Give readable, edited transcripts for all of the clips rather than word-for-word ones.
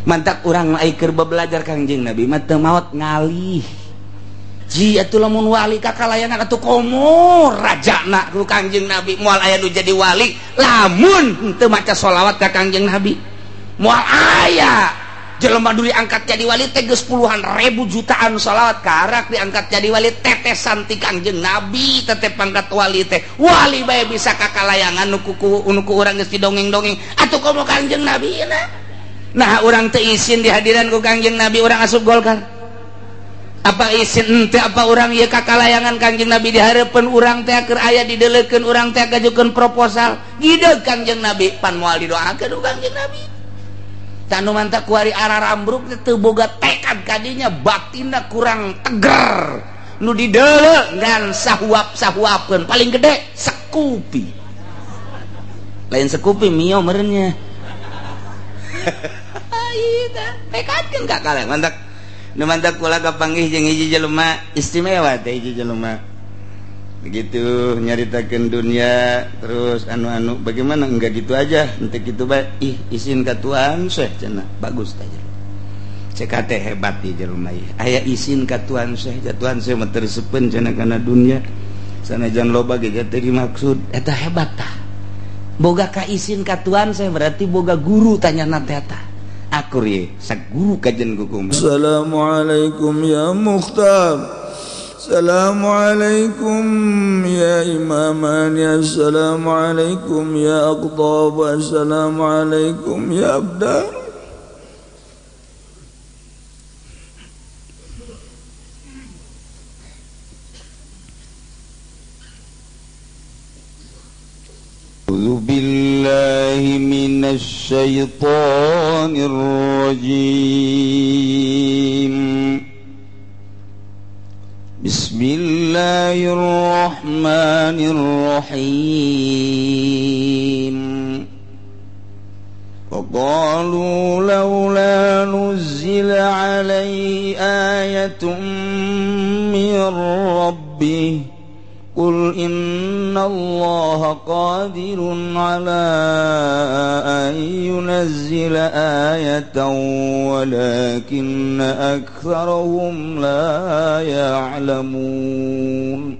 mantap urang keur belajar Kangjeng Nabi mah teu maot ngalih ji atuh lamun wali kakalayangan atuh komo rajana ku Kangjeng Nabi moal aya nu jadi wali lamun teu maca sholawat ka Kangjeng Nabi moal aya jelema duli angkat jadi wali teh geus puluhan ribu jutaan sholawat karak diangkat jadi wali tetesan ti Kangjeng Nabi tetep pangkat wali teh wali bae bisa kakalayangan nu ku urang geus didongeng-dongeng atuh komo Kangjeng Nabi nah orang teu izin di hadiran ku Kangjeng Nabi orang asup golkar apa izin ente apa orang ieu kakalayangan Kangjeng Nabi dihareupeun urang teh keur aya dideulekeun urang teh ngajukeun proposal gideug Kangjeng Nabi pan moal didoakeun ku Kangjeng Nabi tanu mantap kuari ararambruk teu boga tekad kadinya batinna kurang tegar nu dideuleu ngan sahuap-sahuapkeun paling gede sekupi lain sekupi mio meureunnya tekadkeun kakalayangan mantap nu mantap kula kapanggih jeung hiji jelema istimewa teh hiji jelema begitu nyaritakeun dunia terus anu bagaimana enggak gitu aja ente gitu bae izin ka Tuhan Syekh cenah bagus teh cek teh hebat ieu jelema ieu aya izin ka Tuhan Syekh Tuhan Syekh mah teureuseupeun cenah kana dunia sanajan loba ge teh dimaksud eta hebat tah boga ka izin ka Tuhan Syekh berarti boga guru tanyana teh tah akur ye sak guru kajen kukum Assalamualaikum ya Mukhtar Assalamualaikum ya Imamani Assalamualaikum ya Aqtab Assalamualaikum ya Abdar A'udzu billahi minasy syaithanir rajim Bismillahirrahmanirrahim wa qalu laula nuzila alaihi ayatun min rabbih Qul innallaha qadirun ala an yunazzila ayatan walakinna aktsarahum la ya'lamun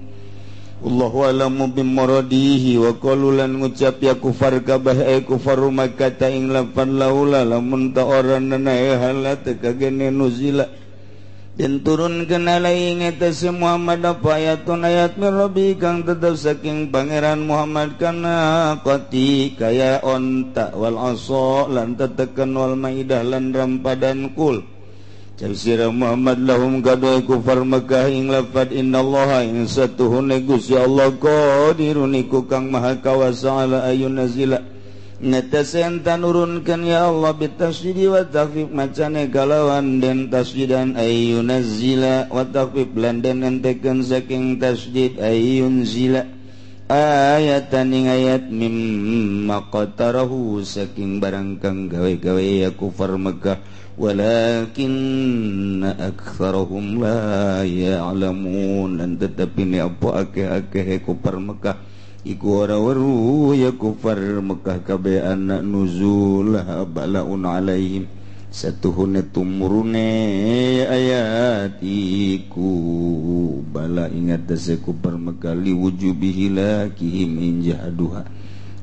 Allahu a'lamu bimuradihi wa qalu lan ngucap ya kufar kabeh kufaru Makkah ta ing lapan laula lamun ta orangna halat kagene nuzila dan turunkeun alaihi ngatas Muhammad apa ayat min rabbi kang tetep saking pangeran Muhammad kana qati kaya onta wal asa lan tetekeun wal maidah lan rampadan kul Sira Muhammad lahum gadoy kufar Makkah ing lafad innallaha ing satuhune Gusti Allah qadirun iku kang maha kawasa ala ayun nazila Natasen tanurunkan ya Allah bitasydid wa takhfif macane kalawan den tasdidan ayyunazzila wa takhfif lan den entekeun saking tasdid ayyunzila ayatan ing ayat mimma qatarahu saking barang kang gawe-gawe ya kufar Makkah walakinna aktsarahum la ya'lamun dan tetapi ni apa akeh-akeh kufar Makkah iku ora weruh ya kufar Mekah kabeh anak nuzul balaun alaihim satuhune tumurune ayat iku bala ingat dase kufar Mekah li wujubihi lakihim injahaduha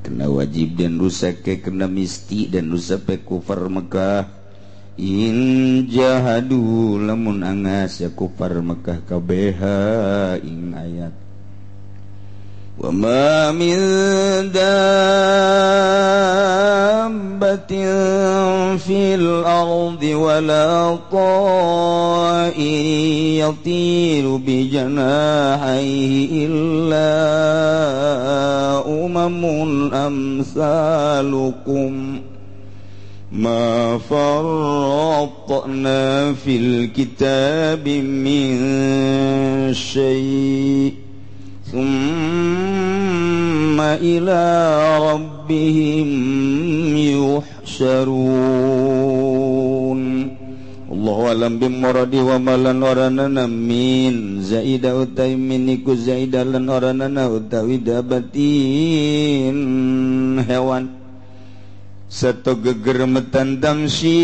kena wajib dan rusak kena misti dan rusak kufar Mekah injahadu lamun angas ya kufar Mekah kabeh ing ayat وَمَا مِن دَابَّةٍ فِي الْأَرْضِ وَلَا طَائِرٍ يَطِيرُ بِجَنَاحَيْهِ إِلَّا أُمَمٌ أَمْثَالُكُمْ مَا فَرَّطْنَا فِي الْكِتَابِ مِن شَيْءٍ ثم إلى ربهم يحشرون الله أعلم بمرadi wa malan oranana min zaida utai miniku zaida lan oranana utawi dabatin hewan Sato gegermetan damsi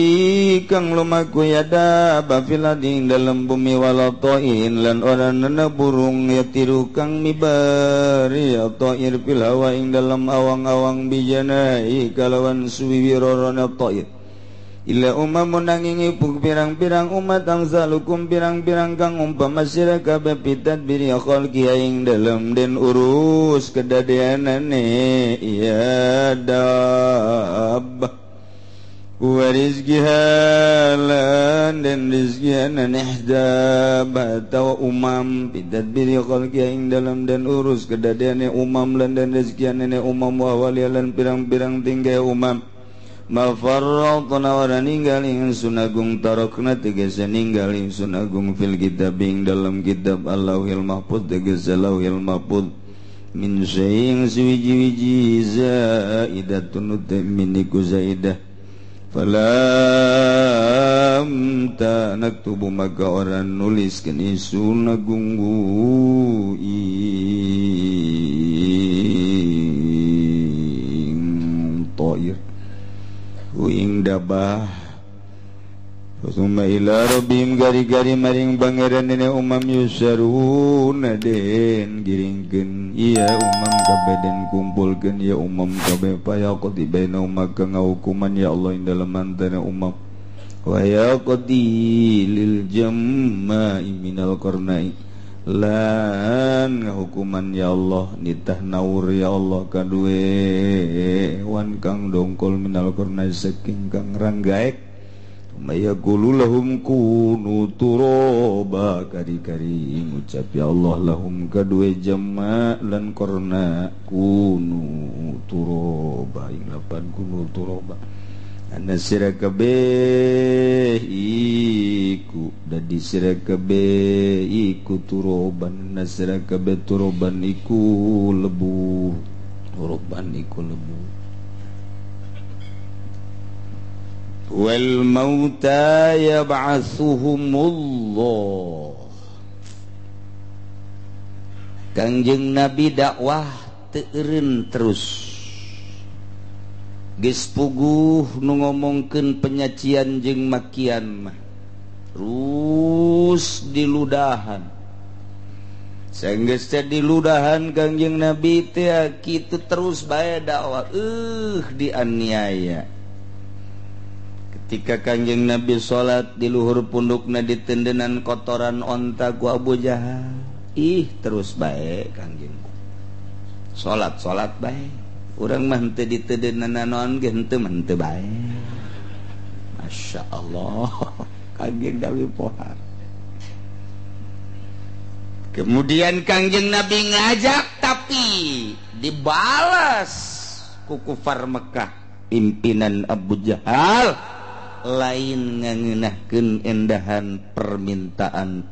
kang lumaku yada bafilading dalam bumi walatoin lan oranana burung yatiru kang mibari atoir fil hawa ing dalam awang-awang bijanai kalawan suwiwi rorona toir illa umamun nanging ipuk pirang-pirang umat angsalukum pirang-pirang kang umpama sira kabeh pitat biri khalqi ing dalam den urus kedadeanane ya dab wa rizqiha lan den rizqiana nihdab atawa umam pitat biri khalqi ing dalam den urus kedadeane umam lan den rizqiane umam wa walilan pirang-pirang tinggal umam mafarratna wara ninggaling sunagung tarokna tegese ninggaling sunagung fil kitab ing dalam kitab Allahil Mahfuz tegese Lauhil Mahfuz min syai'in suwiji-wiji zaidatun miniku zaidah falam ta naktubu maka orang nulis kini sunagung ing toir uing dabah summa ila rabbim gari-gari maring pangeran dene umam yusaruna den giringkeun iya umam kabeh den kumpulkeun ya umam kabeh payaqti baina maka ngahukuman ya Allah ing dalam antara umam wa yaqdi lil jamma'i minal qarnai lan hukuman ya Allah nitah naur ya Allah kadue wan kang dongkol minal qarnai saking kang ranggaek maya lahum kunu turaba kari-kari ngucap ya Allah lahum kadue jamma lan qarna kunu turaba ing lapan kunu turaba ana sira kabeh iku dadi sira kabeh iku turoban ana sira kabeh turoban iku lebu turoban iku lebu wal mauta yab'atsuhumullah Kangjeng Nabi dakwah teu eureun terus geus puguh nu ngomongkeun penyacian jeung makian mah terus diludahan saenggeus teh diludahan Kangjeng Nabi teh kitu terus bae dakwah dianiaya ketika Kangjeng Nabi salat di luhur pundukna ditendenan kotoran onta ku Abu Jahal terus bae Kangjeng salat bae urang mah henteu diteudeunana naon ge henteu mah henteu bae. Masyaallah Kangjeng Nabi pohar. Kemudian Kangjeng Nabi ngajak tapi dibalas ku kufar Mekah pimpinan Abu Jahal lain ngangeunahkeun endahan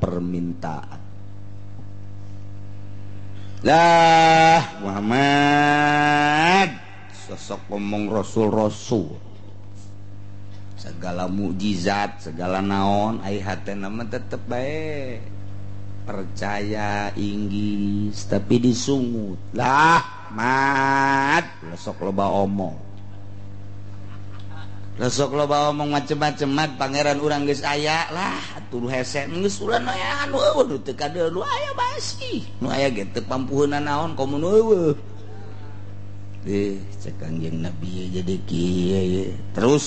permintaan lah Muhammad sosok ngomong rasul segala mukjizat segala naon ai hatena mah tetep bae percaya inggis tapi disungut lah mat sok loba omong macem-macem mat pangeran urang geus aya lah atuh hese geus urang aya anu eueuh teu kadeu nu aya basi nu aya ge teu pampuheunna naon komun eueuh cek Kangjeng Nabi jadi kieu terus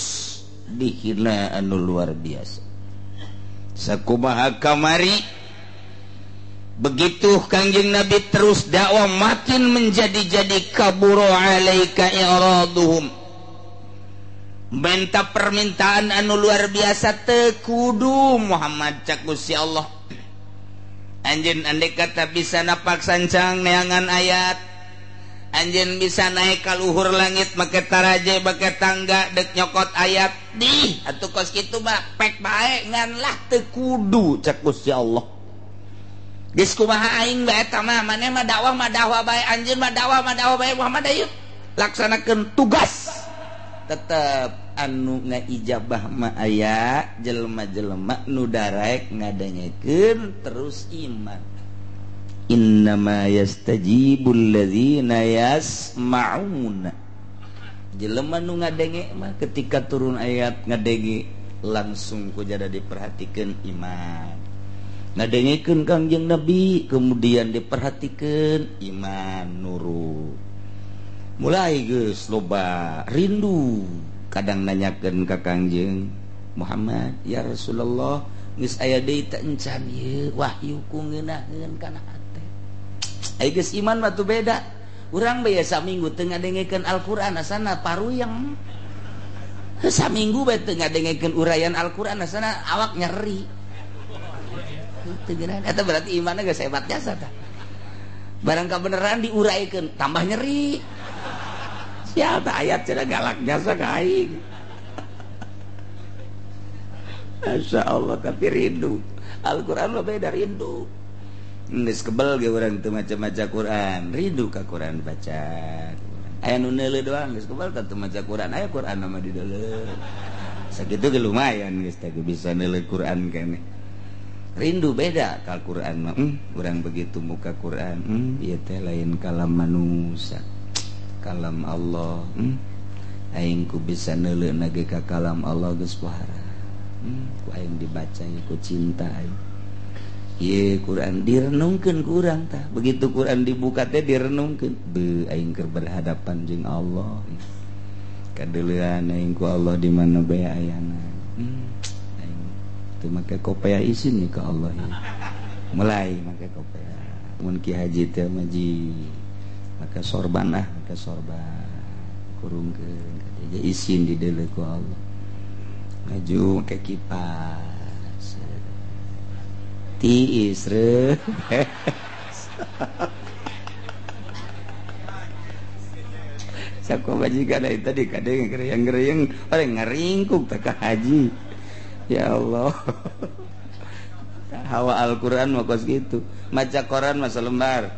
dihina anu luar biasa sakumaha kamari begitu Kangjeng Nabi terus dakwah makin menjadi kaburu alaika i'raduhum benta permintaan anu luar biasa teu kudu Muhammad cak Gusti Allah anjeun andai kata bisa napak sancang neangan ayat anjeun bisa naik ka luhur langit make taraje make tangga dek nyokot ayat atuh kos kitu mah pek bae ngan lah teu kudu cak Gusti Allah geus kumaha aing bae eta mah maneh mah dakwah bae anjeun mah dakwah bae Muhammad ayo laksanakeun tugas tetep anu ngaijabah mah aya jelema-jelema nu darek ngadengekeun terus iman innama yastajibul ladzina yasma'una jelema nu ngadenge mah ketika turun ayat ngadenge langsung kujada diperhatikan iman, ngadengekeun Kangjeng Nabi kemudian diperhatikan iman nurut. Mulai geus loba rindu kadang nanyakeun ka Kangjeng Muhammad, ya Rasulullah geus aya deui teh encan ieu wahyu ku ngeunaheun kana hate. Ai geus iman mah tu beda. Urang biasa minggu teu ngadengekeun Al-Qur'an asana paruyeng. Saminggu bae teu ngadengekeun uraian Al-Qur'an asana awak nyeri. Teu geunah eta berarti imanna geus hebat jasa tah. Barang kabeneran diuraikeun tambah nyeri. Sia tah ayat cenah galak jasa ka aing. Masyaallah tapi rindu. Al-Qur'an mah beda rindu. Geus kebel ge urang teu maca-maca Quran, rindu ka Quran baca. Aya nu neuleuh doang geus kebel teu maca Quran, aya Quran mah di deuleu. Sakitu ge lumayan geus teh bisa neuleuh Quran keneh. Rindu beda ka Quran mah. Urang begitu muka Quran, ieu teh lain kalam manusia. Kalam Allah. Aing ku bisa neuleuhna ge ka kalam Allah geus pohara. Ku aing dibaca ku cinta aing. Ye Quran direnungkeun ku urang tah. Begitu Quran dibuka teh direnungkeun. Beuh aing keur berhadapan jeung Allah. Kadeuleuan aing ku Allah di mana bae ayana. Aing teu make kopea izin ka Allah ya. Mulai make kopea. Mun Ki Haji teh maji maka sorban maka sorban. Kurungkeun kata izin di deuleu ku Allah. Maju make kipas. Tiis re saku majikan dari tadi kadang gereyang-gereyang orang ngeringkuk tak ke haji ya Allah. Hawa Al-Quran makos gitu maca koran masa lembar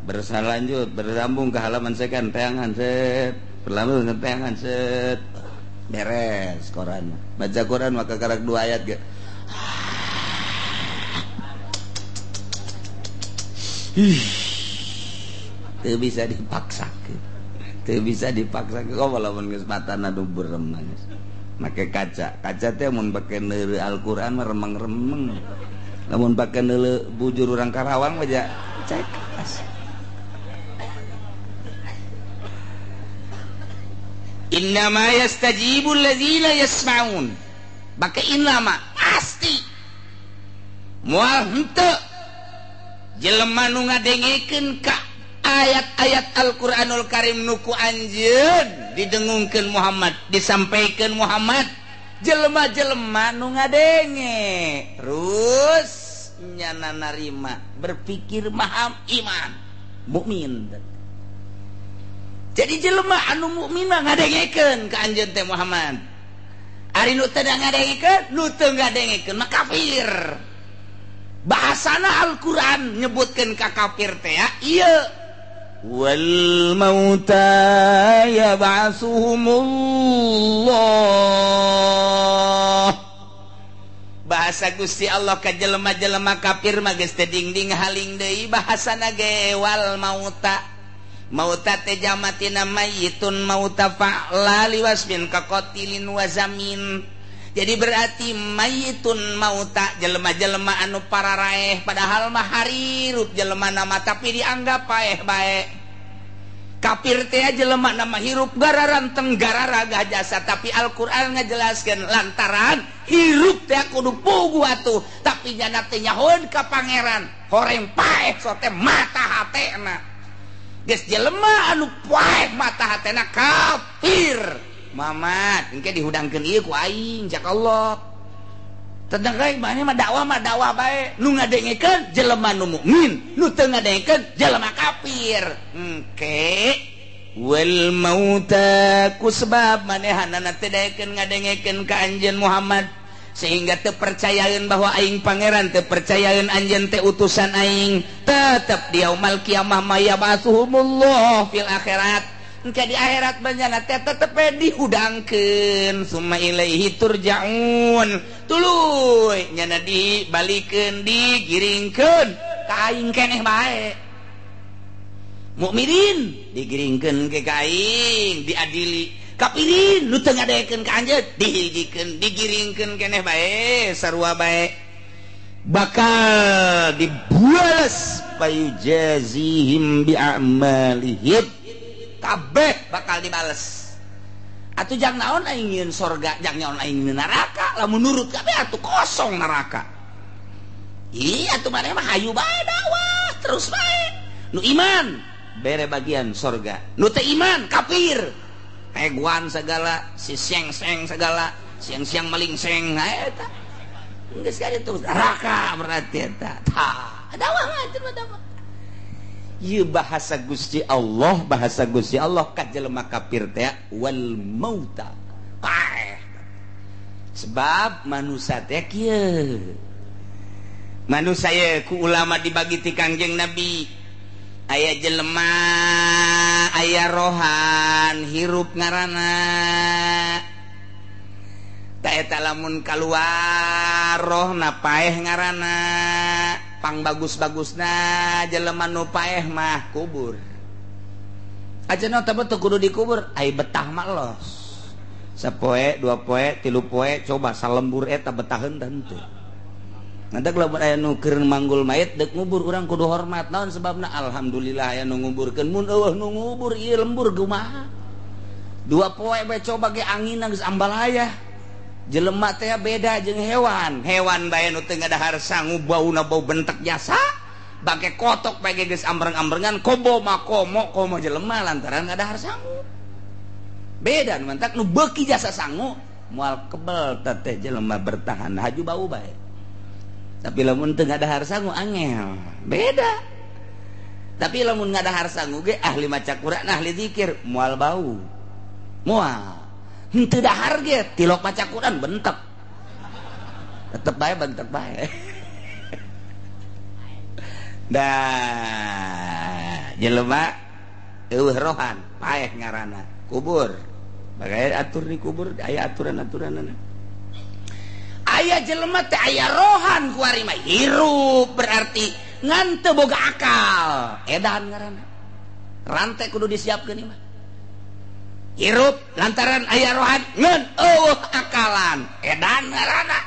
berlanjut bersambung ke halaman sekan teangan set berlalu ke teangan set beres koran baca koran maka karak 2 ayat ke teu bisa dipaksakeun. Teu bisa dipaksakeun. Kok walaupun geus matana nu burem geus. Make kaca. Kaca teh mun pake neuleuh Al-Qur'an mah remeng-remeng. Lamun pake neuleuh bujur urang Karawang mah ja cek. Innama yastajibul ladzina yasma'un. Pake innama pasti. Moal henteu jelema nu ngadengekeun ka ayat-ayat Al-Qur'anul Karim nu ku anjeun didengungkeun Muhammad disampaikeun Muhammad jelema-jelema nu ngadenge terus nyana narima berpikir maham iman mukmin. Jadi jelema anu mukmin mah ngadengekeun ka anjeun teh Muhammad. Ari nu teu ngadengekeun nu teu ngadengekeun mah kafir. Bahasana Al-Quran nyebutkan ka kafir teh ya iya wal mauta yab'atsuhumullah. Bahasa Gusti Allah ka jelema-jelema kafir mah geus teh dingding haling deui bahasana ge wal mauta. Mauta teh jamatina mayitun mauta fa'la liwasmin ka qatilin wa zamin. Jadi berarti mayitun mauta jelema-jelema anu pararaeh padahal mah harirup jelema nama tapi dianggap paeh bae. Kafir teh jelema nama hirup gararan tenggara gah jasa tapi Al-Qur'an ngajelaskeun lantaran hirup teh kudu pugu atuh tapi jana teh nyahoeun ka pangeran horeng paeh so teh mata hatena. Geus jelema anu paeh mata hatena kafir. Mamat, engke dihudangkeun ieu ku aing jak Allah. Tedang euy mane mah dakwah bae. Nu ngadengekeun jelema nu mukmin, nu teu ngadengekeun jelema kafir. Engke wal mauta ku sebab manehanana teu daekeun ngadengekeun ka anjeun Muhammad sehingga teu percayaeun bahwa aing pangeran teu percayaeun anjeun teh utusan aing. Tetep di yaumul kiamah maya basuhumullah fil akhirat. Engke di akhirat banjana teh tetep dihudangkeun summa ilaihi turja'un tuluy nyana dibalikeun digiringkeun ka aing keneh bae mukminin digiringkeun ke ka aing diadili kapirin nu teu ngadekeun ka anjeun dihijikeun digiringkeun keneh bae sarua bae bakal dibuas payu jazihim bi a'malihim kabeh bakal dibales atuh jang naon aing nyieun sorga jang naon aing nyieun neraka lamun nurut kabeh atuh kosong neraka iya atuh maneh mah hayu bae dakwah terus bae nu iman bere bagian sorga nu teu iman kafir eguan segala si seng-seng segala siang-siang maling-seng eta geus ka ditu neraka berarti eta tah dakwah ngatur mah dakwah ieu bahasa Gusti Allah ka jelema kafir teh wal mauta sebab manusia teh kieu manusia ku ulama dibagi ti Kangjeng Nabi aya jelema aya rohan hirup ngaranna ta eta lamun kaluar roh na paeh ngaranna pang bagus-bagusna jelema nu paeh mah kubur ajeuna teh teu kudu dikubur ai betah mah los sapoe dua poe tilu poe coba salembur eta betaheun teu ngantek lamun aya nu keur manggul mayit deuk ngubur urang kudu hormat naon sebabna alhamdulillah aya nu nguburkeun mun eueuh nu ngubur ieu lembur kumaha dua poe bae coba ge angin geus ambal aya jelema teh beda jeung hewan bae nu teu ngadahar sangu bauna bau bentek jasa bage kotok bage geus ambreng-ambrengan kobo mah komo jelema lantaran ngadahar sangu beda nu mantak nu beuki jasa sangu moal kebel teh jelema bertahan haju bau bae tapi lamun teu ngadahar sangu angel beda tapi lamun ngadahar sangu ge ahli maca Quran ahli zikir moal bau moal henteu dahar ge tilok maca Quran bentek tetep bae bentek bae dah jelema eueuh rohan paeh ngaranna kubur bagae atur di kubur aya aturan-aturanna aya jelema teh aya rohan kuari mah hirup berarti ngan teu boga akal edan ngaranna rantai kudu disiapkeun ieu mah hirup lantaran aya rohan ngan eueuh akalan edan ngaranna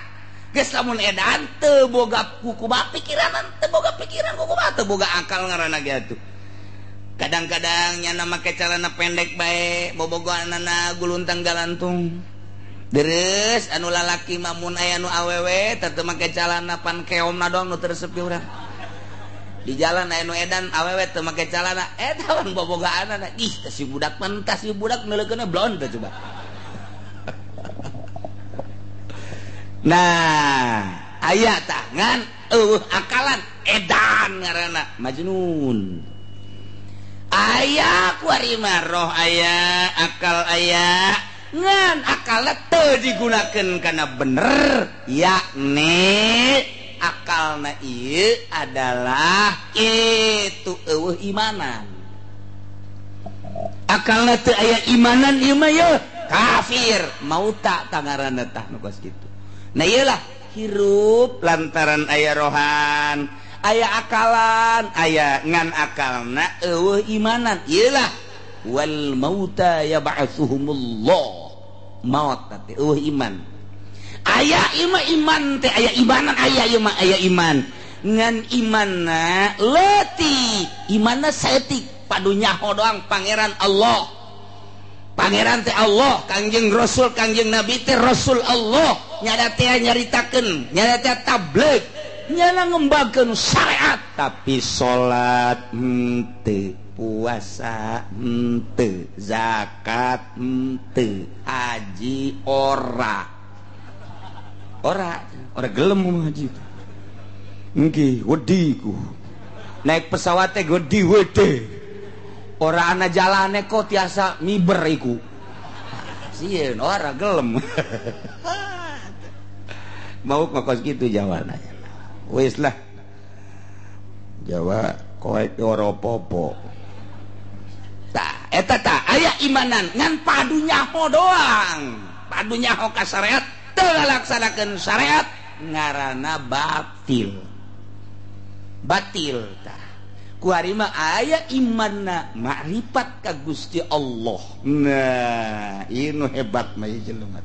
geus lamun edan teu boga kukumaha pikiran teu boga pikiran kukumaha teu boga akal ngaranna ge atuh kadang-kadang nyana make calana pendek bae bobogoanana guluntang galantung deres anu lalaki mamun aya nu awewe teu make calana pan keomna doang nu tersepi urang di jalan aya nu edan awewe teu make calana eta wan bobogaanana ih teh si budak pentas si budak neuleukeunna blond teh coba nah aya tah ngan akalan edan ngaranna majnun aya kuari mah roh aya akal aya ngan akalna teu digunakeun kana bener yakni akalna ieu adalah itu eueuh imanan akalna teu aya imanan ieu mah ye kafir mauta tangaranna tah nu kos kitu nah ieulah hirup lantaran aya rohan aya akalan aya ngan akalna eueuh imanan ieulah wal mauta yab'atsuhumullah maut teh eueuh iman aya iman teh aya imanan aya ieu mah aya iman ngan imanna leutik imanna saeutik padu nyaho doang pangeran Allah pangeran teh Allah kangjeng Rasul kangjeng Nabi teh Rasul Allah nyada teh nyaritakeun nyada teh tabligh nyana ngembangkeun syariat tapi salat henteu puasa henteu zakat henteu haji ora gelem haji engke wedi ku naik pesawat teh wedi wede ora ana jalane kok tiasa miber iku sieun ora gelem mau ngokos gitu jawabannya wis lah Jawa koek ora apa-apa tah eta tah aya imanan ngan padu nyaho doang padu nyaho ka syariat teu ngalaksanakeun syariat ngaranna batil tah kuari mah aya imanna makrifat ka Gusti Allah. Nah ini hebat mah jelema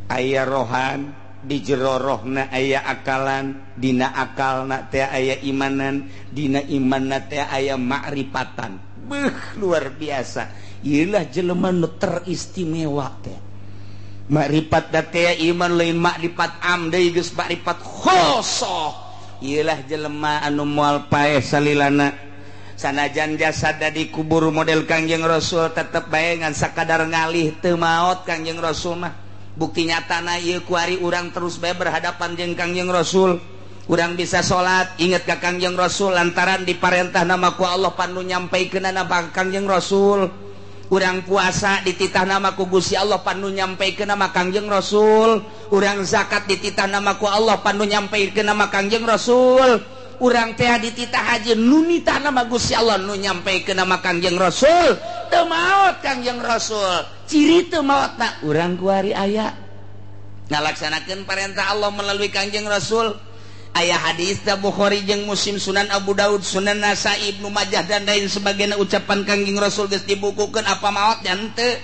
aya rohan di jero rohna aya akalan dina akalna teh aya imanan dina imanna teh aya makrifatan. Luar biasa. Iyalah jelema nu teristimewa teh. Makrifat teh iman lain makrifat am deui geus makrifat khosoh. Iyalah jelema anu moal paeh salilana sanajan jasad di kubur model Kangjeng Rasul tetep bae ngan sakadar ngalih teu maot Kangjeng Rasul mah. Bukti nyatana ieu kuari urang terus bae berhadapan jeung Kangjeng Rasul. Urang bisa salat inget ka Kangjeng Rasul lantaran diparentah nama ku Allah panu nyampaikeunana ka Kangjeng Rasul. Urang puasa dititah nama ku Gusti Allah panu nyampaikeun nama Kangjeng Rasul. Urang zakat dititah nama ku Allah panu nyampaikeun nama Kangjeng Rasul. Urang teh dititah haji nu nitah nama Gusti Allah nu nyampaikeun nama Kangjeng Rasul. Teu maot Kangjeng Rasul. Ciri teu maotna urang kuari aya ngalaksanakeun parentah Allah melalui Kangjeng Rasul. Aya hadis Bukhari jeung Muslim, Sunan Abu Daud, Sunan Nasai, Ibnu Majah dan lain sebagainya ucapan Kangjeng Rasul geus dibukukeun apa maot nya teu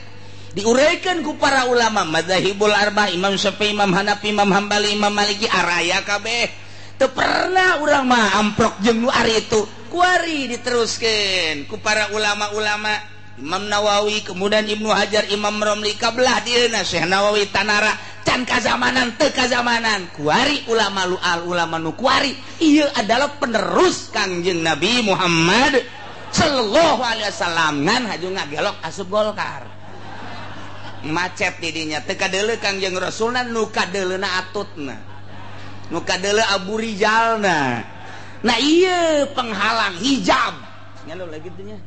diureukeun ku para ulama madzhabul arba'ah Imam Syafi'i, Imam Hanafi, Imam Hambali, Imam Maliki araya kabeh. Teu pernah urang mah amprok jeung nu ari itu kuari diteruskeun ku para ulama-ulama. Imam Nawawi, kemudian Ibnu Hajar, Imam Romli kabelah dieuna Syekh Nawawi tanara can kazamanan teu kazamanan kuari ulama lual ulama nu kuari ieu adalah penerus Kangjeng Nabi Muhammad sallallahu alaihi wasallam ngan haju ngagelok asup Golkar macet di dinya teu kadeuleu Kangjeng Rasulna nu kadeuleuna atutna nu kadeuleu Abu Rijalna. Nah ieu penghalang hijab ngalo lagi teh nya.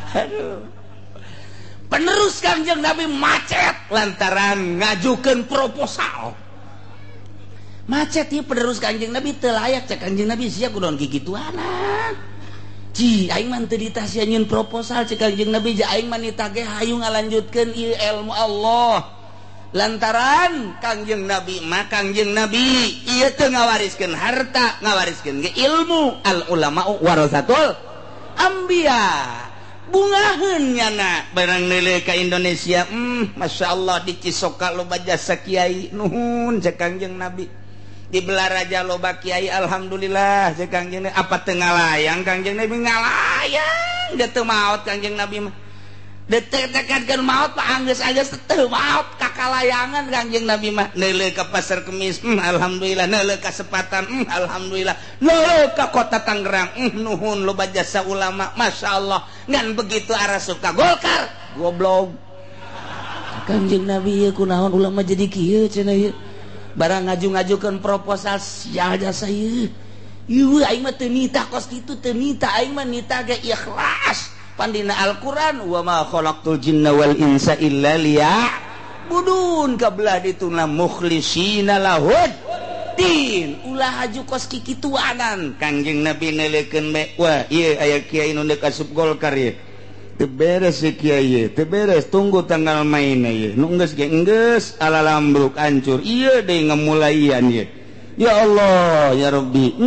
Aduh. Penerus Kangjeng Nabi macet lantaran ngajukeun proposal. Macet ieu penerus Kangjeng Nabi teu layak cek Kangjeng Nabi sia kunaon gigituanan. Ci aing mah teu ditah nyieun proposal cek Kangjeng Nabi ja aing mah nitah ge hayu ngalanjutkeun ieu ilmu Allah. Lantaran Kangjeng Nabi mah Kangjeng Nabi ieu teu ngawariskeun harta, ngawariskeun ge ilmu. Al ulama'u warasatul anbiya. Bungaheun nyana barang neuleuh ka Indonesia. Masya Allah di Cisoka loba jasa kiai nuhun cek Kangjeng Nabi. Di Belaraja loba kiai alhamdulillah cek Kangjeng Nabi. Apa teu ngalayang Kangjeng Nabi ngalayang da teu maot Kangjeng Nabi mah. Da teu tekadkeun maot mah anggeus-anggeus teu maot kakalayangan Kangjeng Nabi mah. Neuleuh ka Pasar Kemis alhamdulillah, neuleuh ka Sepatan alhamdulillah, neuleuh ka Kota Tangerang nuhun loba jasa ulama Masya Allah. Ngan begitu arah suka Golkar goblok Kangjeng Nabi ieu kunaon ulama jadi kieu cenah ieu barang ngaju-ngajukeun proposal sia jasa ieu ieu aing mah teu nitah kos kitu teu nitah aing mah nitah ge ikhlas pandina Al-Qur'an wa ma khalaqtul jinna wal insa illa liya'budun kabelah dituna mukhlishina lahud din ulah haju kos kikituanan Kangjeng Nabi neuleukeun bae wah ieu aya kiai nu deuk asup Golkar ieu teu beres si kiai teu beres tunggu tanggal mainna ieu nu geus ge geus alalambruk hancur ieu deui ngamulaian ieu ya Allah ya Rabbi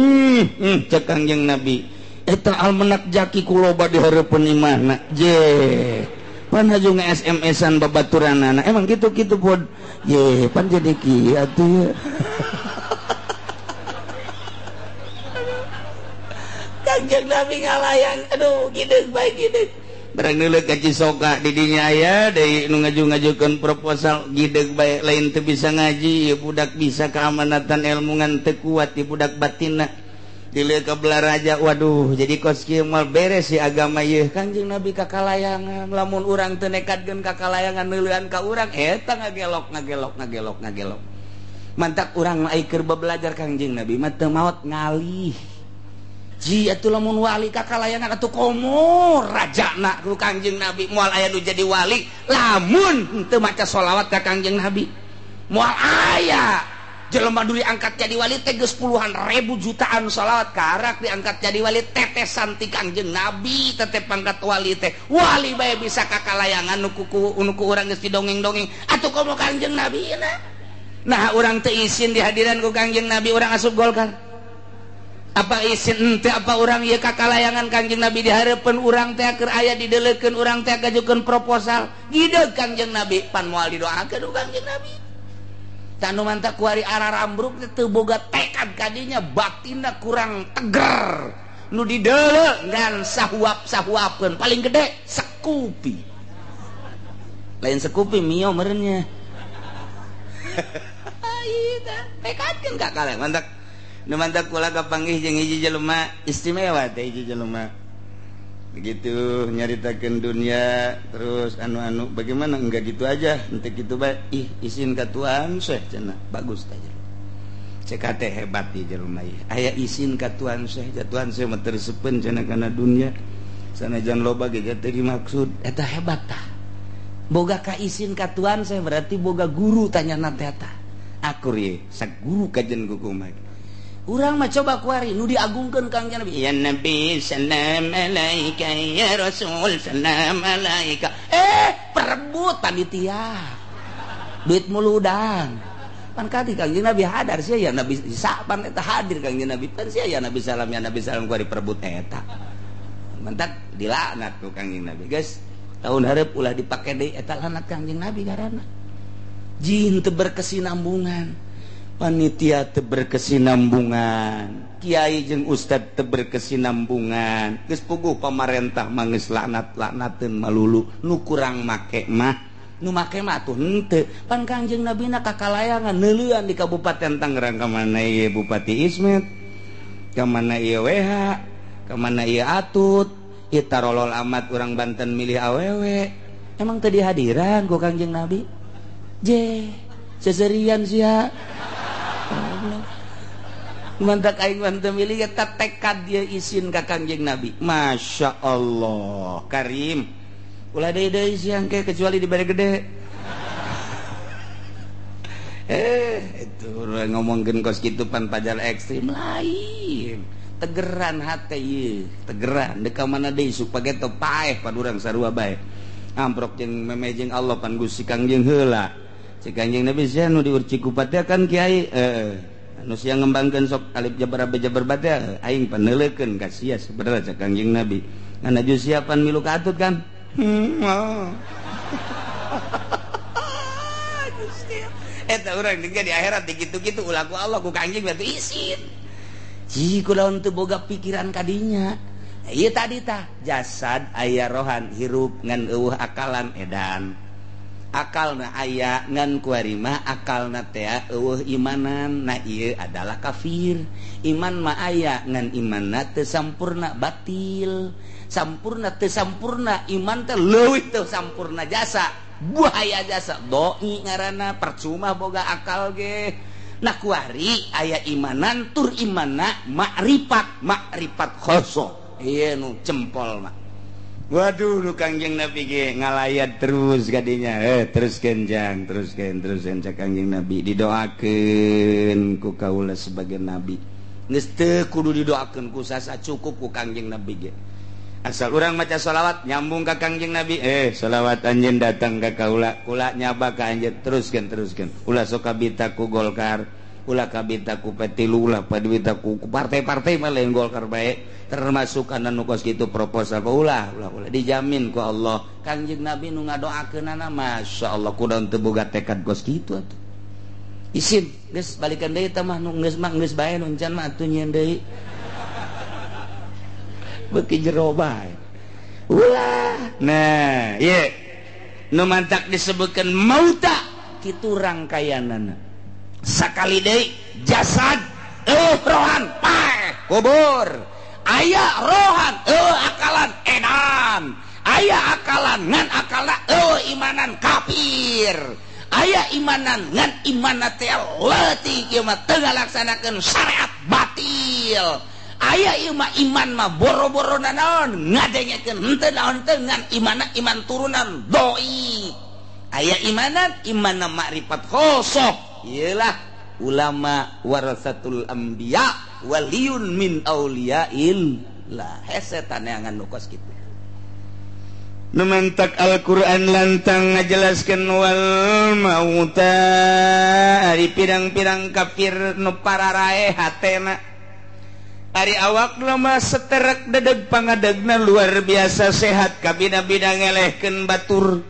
cek Kangjeng Nabi eta almanak jaki kuloba dihareupeun imahna je pan haju nge-SMS-an babaturanana emang kitu-kitu pod ye pan jadi kieu atuh Kangjeng Nabi ngalayang aduh gideg bae gideg barang neuleuh ka Cisoka di dinya aya deui nu ngaju-ngajukeun proposal gideg bae lain teu bisa ngaji ieu budak bisa keamanatan ilmu ngan teu kuat di budak batinna dileuh ka Belaraja waduh jadi kos kieu moal beres si agama ieu Kangjeng Nabi kakalayangan lamun urang teu nekadkeun kakalayangan neuleuhan ka urang eta ngagelok mantak urang ai keur belajar Kangjeng Nabi mah teu maot ngalih ji atuh lamun wali kakalayangan atuh komo rajana ku Kangjeng Nabi moal aya nu jadi wali lamun teu maca sholawat ka Kangjeng Nabi moal aya jelema dulu diangkat jadi wali teh geus puluhan ribu jutaan sholawat karak diangkat jadi wali tetesan ti Kangjeng Nabi tetep pangkat wali teh wali bae bisa kakalayangan nu ku urang geus didongeng-dongeng atuh komo Kangjeng Nabi na Nah orang teu izin di hadiran ku Kangjeng Nabi orang asup Golkar. Apa izin ente apa orang ieu kakalayangan Kangjeng Nabi dihareupeun urang teh keur aya didelekeun urang teh ngajukeun proposal. Gideug Kangjeng Nabi pan moal didoakeun ku Kangjeng Nabi. Tanu manta kuari ararambruk teu boga tekad kadinya batinna kurang teger. Nu dideuleu ngan sahuap-sahuapkeun paling gede sekupi. Lain sekupi mio meureunnya. Tekadkeun kakala mantak nu mantak kula kapanggih jeung hiji jelema istimewa teh hiji jelema begitu nyaritakeun dunia terus anu bagaimana enggak gitu aja ente gitu bae izin ka Tuhan Syekh cenah bagus teh cek teh hebat ieu jelema ieu aya izin ka Tuhan Syekh Tuhan Syekh mah teureuseupeun cenah kana dunia sanajan loba ge teh dimaksud eta hebat tah boga ka izin ka Tuhan Syekh berarti boga guru tanyana teh tah akur ye sak guru kajen kukumah urang mah coba kuari nu diagungkeun Kangjeng Nabi ya Nabi salam alaika ya Rasul salam alaika perebut panitia duit muludang pan kati Kangjeng Nabi hadar sia ya Nabi sapan eta hadir Kangjeng Nabi pan sia ya Nabi salam kuari perebut eta mentak dilaknat ku Kangjeng Nabi guys tahun hareup ulah dipake deui eta lanat Kangjeng Nabi garana jin teu berkesinambungan panitia teu berkesinambungan kiai jeung ustad teu berkesinambungan geus puguh pamarentah mah geus laknat-laknateun malulu nu kurang make mah nu make mah atuh henteu pan Kangjeng Nabi na kakalayangan neuleuan di Kabupaten Tangerang ka mana ieu Bupati Ismet ka mana ieu WH ka mana ieu Atut ieu tarolol amat urang Banten milih awewe emang teu dihadiran ku Kangjeng Nabi seserian sia mantak aing mah teu milih eta tekad dia izin ka Kangjeng Nabi Masya Allah Karim ulah deui siang ke kecuali di bare gede itu ngomongkeun kos kitu pan pajal ekstrim lain tegeran hate ieu tegeran deuk ka mana deui supaya teu paeh pan urang sarua bae amprok jeung memejeng Allah pan Gusti Kangjeng heula cik Kangjeng Nabi sia nu diurci kupatnya kan kiai anu sia ngembangkeun sok alif jabar batnya aing paneulekeun ka sia sebenarnya cik Kangjeng Nabi ngan aju siapan milu ka Atut kan eta urang juga di akhirat dikitu-kitu ulah ku Allah ku Kangjeng berarti izin ji kunaon teu boga pikiran kadinya ieu tadi tah jasad aya rohan hirup ngan eueuh akalan edan akalna aya ngan kuari mah akalna teh eueuh imanan nah ieu adalah kafir iman mah aya ngan imanna teu sampurna batil sampurna teu sampurna iman teh leuwih teu sampurna jasa buaya jasa doi ngaranna percuma boga akal ge nah kuari aya imanan tur imanna makrifat khoso ieu nu jempol mah waduh nu Kangjeng Nabi ge ngalayat terus kadinya teruskeun jang teruskeun cak Kangjeng Nabi didoakeun ku kaula sebagai nabi geus teu kudu didoakeun ku sasa cukup ku Kangjeng Nabi ge asal urang maca shalawat nyambung ka Kangjeng Nabi shalawat anjeun datang ka kaula kula nyaba ka anjeun teruskeun ulah sok kabita ku Golkar ulah kabita ku Petilu ulah kabita ku partai-partai mah lain Golkar bae termasuk kana nu kos kitu proposal ulah dijamin ku Allah Kangjeng Nabi nu ngadoakeunana masyaallah kunaon teu boga tekad kos kitu atuh izin geus balikeun deui tah mah nu geus bae nu encan mah atuh nyieun deui beuki jero bae ulah nah ieu nu mantak disebutkeun mauta kitu rangkaianana sakali deui jasad rohan paeh kubur aya rohan akalan edan aya akalan ngan akalna imanan kafir aya imanan ngan imanna teh leutik ieu mah teu ngalaksanakeun syariat batil aya ieu mah iman mah boro-borona naon ngadengekeun henteu naon teh ngan imanna iman turunan doi aya imanna makrifat khosoh ieulah ulama warasatul anbiya waliyun min auliyail lah hesetan yang anu kos kitu numentak Al-Qur'an lantang ngajelaskeun wal mauta ari pirang-pirang kafir nu pararae hatena ari awakna mah seterek dedeg pangadegna luar biasa sehat kabina-bina ngelehkeun batur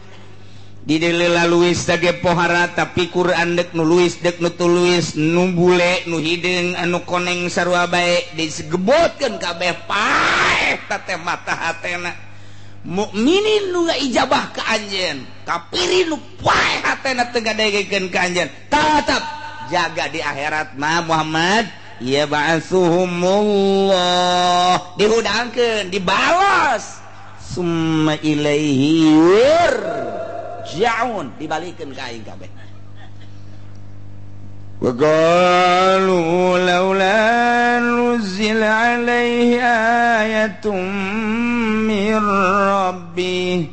di deuleuh luis tage pohara tapi Quran dek nu luis dek nu tuluis nu bule nu hideung anu koneng sarua bae disegebotkeun kabeh paeh teh mata hatena mukminin nu ijabah ka anjeun kafirin nu paeh hatena teu gadegekeun ka anjeun tetep jaga di akhirat mah Muhammad ya ba'atsuhumullah dihudangkeun dibalos summa ilaihi ja'un dibalikeun ka aing kabeh wa qalu laula nuzila alaihi ayatum mir rabbi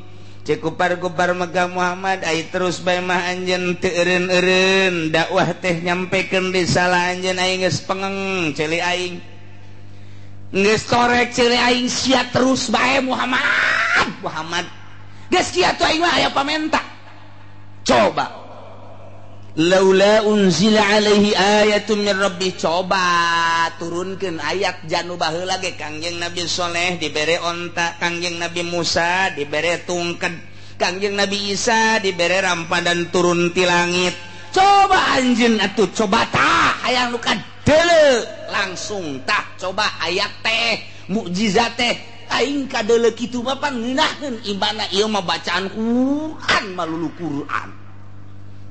cekupar-kupar Megah Muhammad ai terus bae mah anjeun teu eureun-eureun dakwah teh nyampekeun di salah anjeun aing geus pengeng ceuli aing geus torek ceuli aing sia terus bae Muhammad geus kieu atuh aing mah aya pamenta coba laula unzila alaihi ayatun min rabbih coba turunkeun ayat janu baheula ge Kangjeng Nabi Saleh dibere onta Kangjeng Nabi Musa dibere tungked Kangjeng Nabi Isa dibere rampadan turun ti langit coba anjeun atuh coba tah hayang nu kadeuleu langsung tah coba ayat teh mukjizat teh aing kadeuleu kitu mah pan ngeunahkeun imana ieu mah bacaan Quran malulu Quran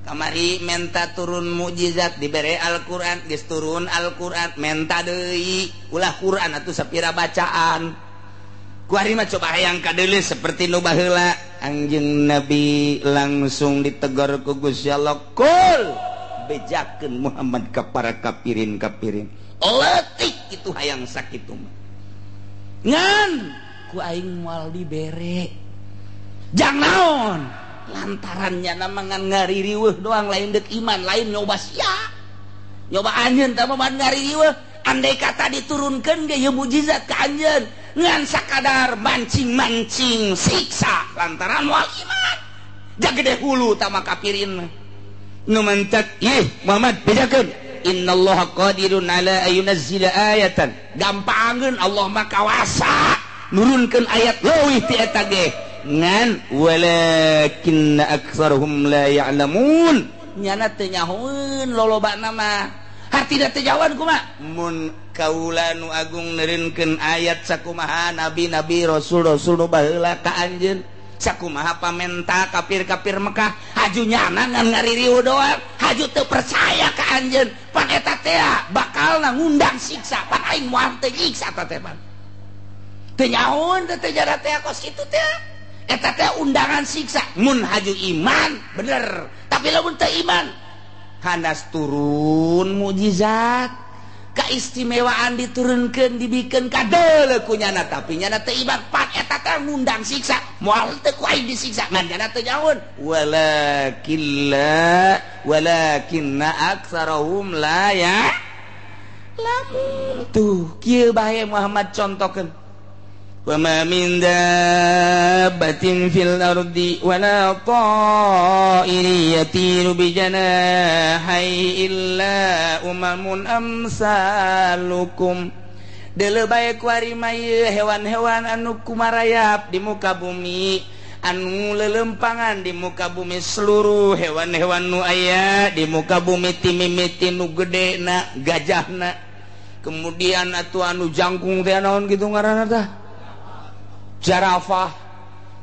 kamari menta turun mukjizat dibere Al-Qur'an geus turun Al-Qur'an menta deui ulah Qur'an atuh sapira bacaan ku ari mah coba hayang kadeuleu seperti nu baheula anjeun Nabi langsung ditegur ku Gusti Allah kul bejakeun Muhammad ka para kafirin leutik kitu hayang sakitu mah ngan ku aing moal dibere jang naon lantarannya nama ngaririweuh doang lain dek iman lain nyoba sia nyoba anjeun tah mah ngaririweuh andai kata diturunkeun ge ieu mukjizat ka anjeun ngan sakadar mancing-mancing siksa lantaran moal iman da gede hulu tah mah kafirin nu mentek ieu Muhammad bedakeun innallaha qadirun ala ayunazzila ayatan gampangkeun Allah mah kawasa nurunkeun ayat leuwih ti eta ge ngan walakinna aktsarhum la ya'lamun nyana teu nyahoeun lolobana mah hartina teu jawan kumaha mun kaula nu agung neureunkeun ayat sakumaha nabi-nabi rasul-rasul nu baheula ka anjeun sakumaha pamenta kafir-kafir Mekah haju nyana ngan ngaririu doang haju teu percaya ka anjeun pan eta teh bakalna ngundang siksa pan aing moal teu nyiksa teh pan teu nyahoeun teh jara teh kos kitu teh eta teh undangan siksa mun haju iman bener tapi lamun teu iman hanas turun mukjizat kaistimewaan diturunkeun dibikeun kadeuleu ku nyana tapi nyana teu iman pan eta teh ngundang siksa moal teu ku aing disiksa ngan nyana teu nyahoeun walakinna aktsarahum la ya lamun tuh kieu bae Muhammad contohkeun wa ma min dabbatin fil ardi wala ta'irin yatiru bi janahi illa umamun amsalukum deuleu bae ku ari mah hewan-hewan anu kumarayap di muka bumi anu lelempangan di muka bumi seluruh hewan-hewan nu aya di muka bumi ti mimiti nu gedena gajahna kemudian atuh anu jangkung teh naon kitu ngaranna tah jarafah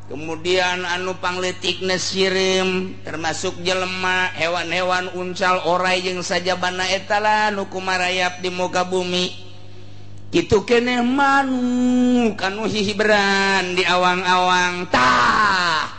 kemudian anu pangleutikna sireum termasuk jelema hewan-hewan uncal orai jeung sajabana eta lah nu kumarayap di muka bumi kitu keneh manuk anu hihibran di awang-awang tah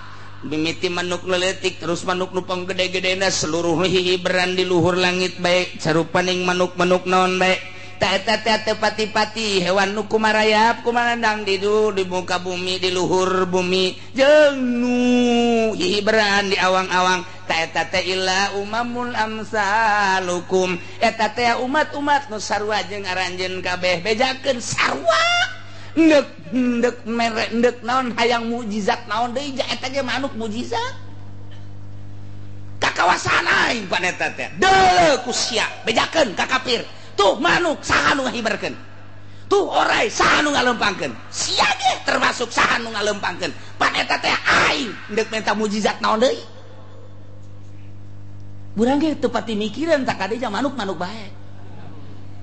mimiti manuk leutik terus manuk nu panggede-gedena seluruh hihibran di luhur langit bae sarupaning manuk-manuk naon bae eta pati-pati hewan nu kumarayap kumanandang di muka bumi di luhur bumi jeung nu hibran di awang-awang eta illa umamul amsalukum eta teh umat-umat nu sarua jeung aranjeun kabeh bejakeun sarua ndek mere ndek naon hayang mukjizat naon deui eta ge manuk mukjizat kakawasan aing pan eta teh deuleu ku sia bejakeun ka kafir tuh manuk saha nu ngahiberkeun tuh orai saha nu ngalempangkeun sia ge termasuk saha nu ngalempangkeun pan eta teh aing ndek minta mukjizat naon deui urang ge teu pati mikireun tak kadeja manuk bae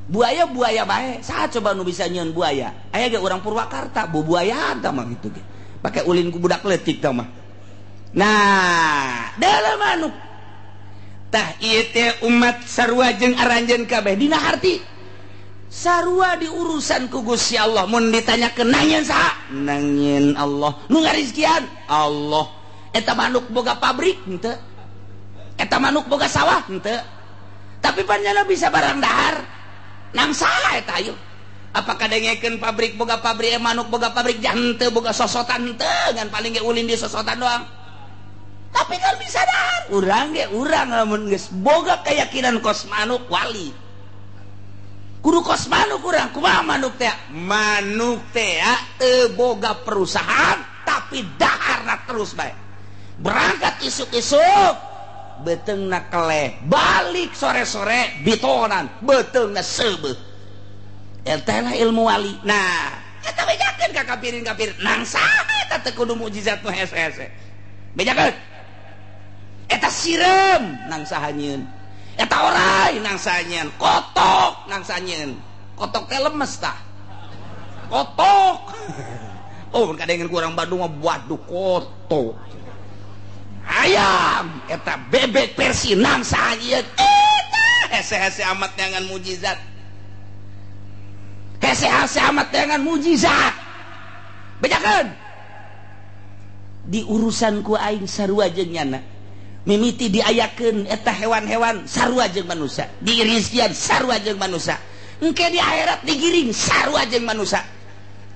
buaya bae saha coba nu bisa nyieun buaya aya ge urang Purwakarta buayaan tah mah kitu ge pake ulin ku budak leutik tah mah nah dalam manuk tah ieu teh umat sarua jeung aranjeun kabeh dina harti sarua diurusan ku Gusti Allah mun ditanyakeun nangieun saha nangieun Allah nu ngarizkian Allah eta manuk boga pabrik henteu eta manuk boga sawah henteu tapi panjana bisa barang dahar nang saha eta ayo apakah dengekeun pabrik boga pabrik manuk boga pabrik henteu boga sosotan henteu ngan paling ge ulin di sosotan doang tapi kan bisa dahar urang ge urang lamun geus boga keyakinan kos manuk wali kudu kos manuk urang kumaha manuk teh teu boga perusahaan tapi daharna terus bae berangkat isuk-isuk beteungna keleh balik sore-sore bitonan beteungna seubeuh eta lah ilmu wali nah eta bejakeun ka kafirin nang saha eta teu kudu mukjizat nu hese-hese bejakeun eta sirem nang saha nyieun eta orai nang saha nyieun kotok nang saha nyieun kotok teh lemes tah kotok oh kadengeun ku urang Bandung mah waduh kotok ayam eta bebek Persi nang saha nyieun eta hese-hese amat dengan mukjizat hese-hese amat dengan mukjizat bejakeun di urusan ku aing sarua jeung nyana mimiti diayakeun eta hewan-hewan sarua jeung manusia di rizkian sarua jeung manusia engke di akhirat digiring sarua jeung manusia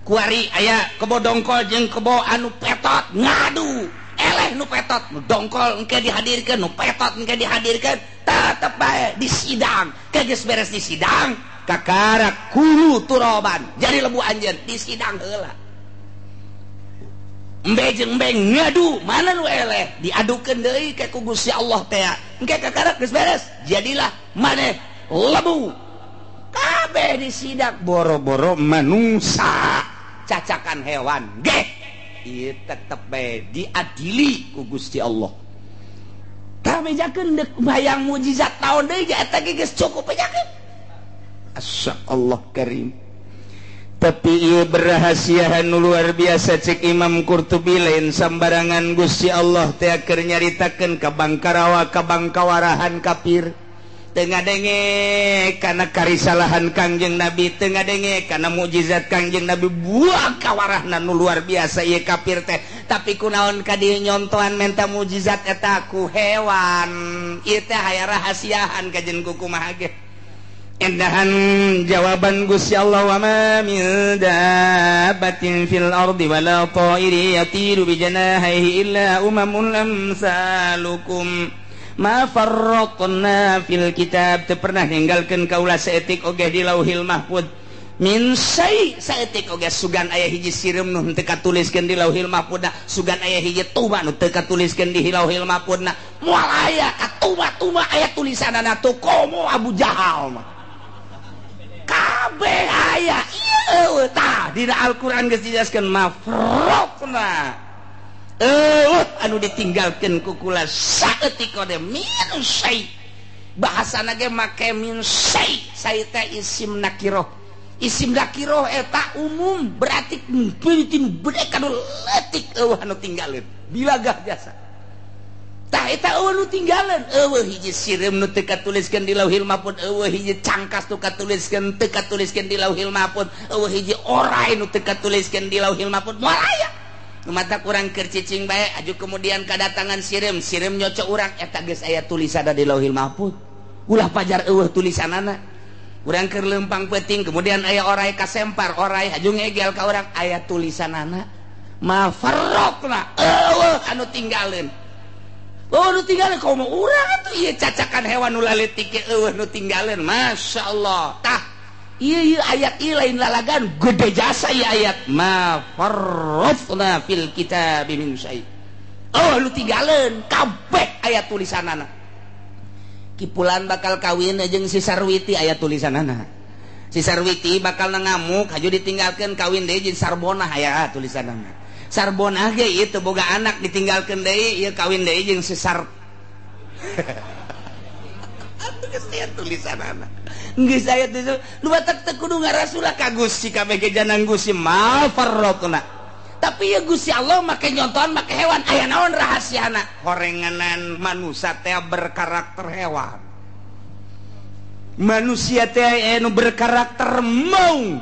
kuari aya kebo dongkol jeung kebo anu petot ngadu eleh nu petot nu dongkol engke dihadirkeun nu petot engke dihadirkeun tetep bae di sidang geus beres di sidang kakarak kudu turoban jadi lebu anjeun di sidang heula embe jeung embe ngadu mana nu eleh diadukeun deui ka ku Gusti Allah teh engke kakarak geus beres jadilah maneh lebu kabeh di sidang boro-boro manusia cacakan hewan ge ieu tetep bae diadili ku Gusti Allah tah bejakeun deuk bayang mukjizat taon deui eta ge geus cukup bejakeun asyaallah karim tapi ieu berahasiaan nu luar biasa cek Imam Qurtubi lain sambarangan Gusti Allah teh keur nyaritakeun ka bangkarawa ka bangkawarahan kafir teu ngadenge kana karisalahan Kangjeng Nabi teu ngadenge kana mukjizat Kangjeng Nabi buah kawarahna nu luar biasa ieu kafir teh tapi kunaon ka dieu nyontohan menta mukjizat eta ku hewan ieu teh aya rahasiaan kajen ku kumaha ge endahan jawaban Gusti Allah wa ma min dabbatin fil ardi wala ta'iri yatiru bi janahihi illa umamun amsalukum ma farratna fil kitab teu pernah ninggalkeun kaula saeutik oge di Lauhil Mahfuz min syai saeutik oge sugan aya hiji sireum nu teu katuliskeun di Lauhil Mahfuzna sugan aya hiji tuba nu teu katuliskeun di Lauhil Mahfuzna moal aya katuba-tuba aya tulisanana tu komo Abu Jahal mah kabeh aya ieu tah dina Al-Qur'an geus dijelaskeun mafrotna anu ditinggalkeun ku kula saeutik ode min syai bahasana ge make min syai sai teh isim nakirah isim nakirah eta umum berarti peuting bede kanu leutik eueuh anu tinggaleun bilagah jasa tah eta eueuh nu tinggaleun eueuh hiji sireum nu teu katuliskeun di Lauhil Mahfuz eueuh hiji cangkas nu katuliskeun teu katuliskeun di Lauhil Mahfuz eueuh hiji orai nu teu katuliskeun di Lauhil Mahfuz moal aya mata kurang keur cicing bae aju kemudian kedatangan sireum nyocok urang eta geus aya tulisanna di Lauhil Mahfuz ulah pajar eueuh tulisanana urang keur leumpang peuting kemudian aya orai kasempar orai aju ngegel ka urang aya tulisanana ma farrotna eueuh anu tinggaleun nu tinggaleun komo urang atuh ieu cacakan hewan nu laletik eueuh nu tinggaleun masyaallah tah iya ayat ieu lain lalagan gede jasa ieu ayat ma farrafna fil kitabi min syai. Oh lu tinggalin kabeh ayat tulisanana. Kipulan bakal kawin jeung si Sarwiti ayat tulisanana. Si Sarwiti bakal ngamuk haju ditinggalkeun kawin deui jeung Sarbona aya tulisanana. Sarbona ge ieu teu boga anak ditinggalkeun deui ieu kawin deui jeung si Sar. Atuh geus aya tulisanana. Geus aya tuh lu batak teu kudu ngarasulah ka Gusti kabeh ge janang Gusti ma farraqna. Tapi ya Gusti Allah make nyontohan make hewan aya naon rahasiana horenganan manusia teh berkarakter hewan. Manusia teh anu berkarakter maung,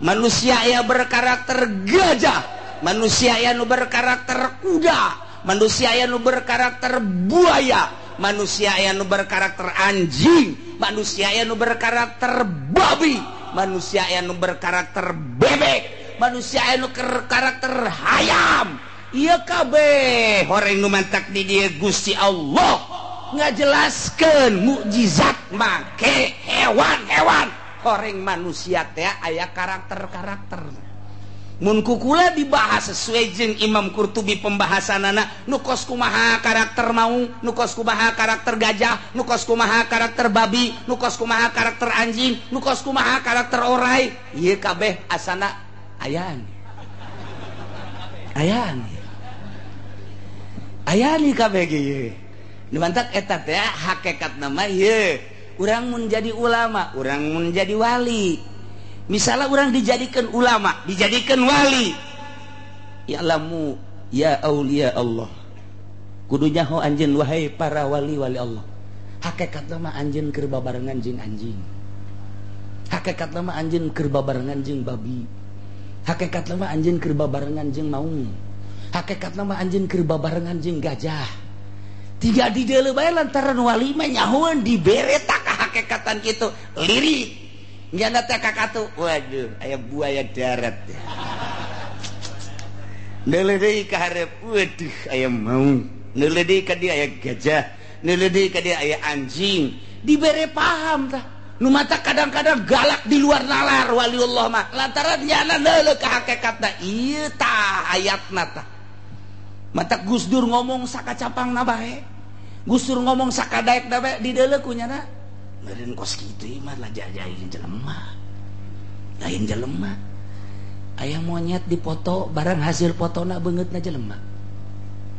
manusia aya berkarakter gajah, manusia aya nu berkarakter kuda, manusia aya nu berkarakter buaya, manusia aya nu berkarakter anjing, manusia aya nu berkarakter babi, manusia aya nu berkarakter bebek, manusia anu karakter hayam. Iya kabeh horeng nu mantak di dieu Gusti Allah ngajelaskeun mukjizat make hewan-hewan. Horeng manusia teh aya karakter-karakter. Mun kukula dibahas sesuai jeung Imam Qurtubi pembahasanana nu kos kumaha karakter maung, nu kos kumaha karakter gajah, nu kos kumaha karakter babi, nu kos kumaha karakter anjing, nu kos kumaha karakter orai. Ieu kabeh asana ayani kabeh ge nu mantak eta teh hakikat nama ieu urang mun jadi ulama, urang mun jadi wali. Misalnya urang dijadikan ulama, dijadikan wali, ya'lamu ya auliya Allah, kudu nyaho anjeun wahai para wali-wali Allah. Hakikat nama anjeun keur babarengan jeung anjing, hakikat nama anjeun keur babarengan jeung babi, hakikat nama anjeun keur babarengan jeung maung, hakikat nama anjeun keur babarengan jeung gajah. Tiga di deuleu bae lantaran wali mah nyahoeun dibere tak hakikatan kitu lirik nyana teh kakatu. Waduh aya buaya darat neuleuh deui ka hareup, waduh aya maung, neuleuh deui ka dieu aya gajah, neuleuh deui ka dieu aya anjing. Dibere paham tah nu mata kadang-kadang galak di luar nalar waliullah mah lantaran nyana neuleuh ka hakikatna. Ieu tah ayatna tah mata Gus Dur ngomong sakacapangna bae, Gus Dur ngomong sakadaekna bae di deuleu kunyana meureun kos kitu mah lah jajain jelema. Lain jelema aya monyet dipoto barang hasil fotona beungeutna jelema,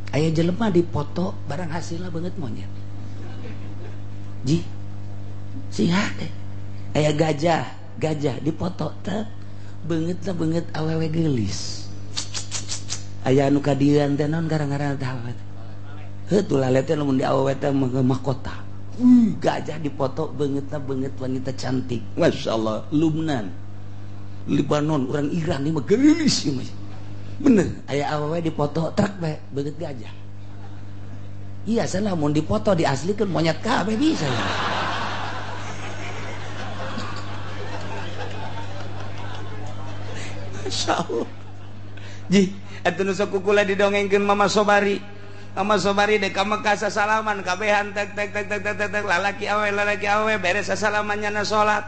aya jelema dipoto barang hasilna beungeut monyet. Ji singha teh aya gajah dipoto teh beungeutna beungeut awewe geulis. Aya anu kadieuan teh naon garang-garang teh heuh lale teh lamun di awewe teh mahkota. Gajah dipoto beungeutna beungeut wanita cantik, masyaallah. Lubnan, Libanon, orang Iran ini mah geulis ieu mah. Bener, aya awewe dipoto trek bae beungeut gajah. Iya sana mun dipoto diaslikeun monyet kabeh bisa ya. Masyaallah. Ji atuh nu sok kukula didongengkeun Mama Sobari. Mama Sobari dek ka Mekah sasalaman kabehan tek lalaki awe beres sasalamannya na salat.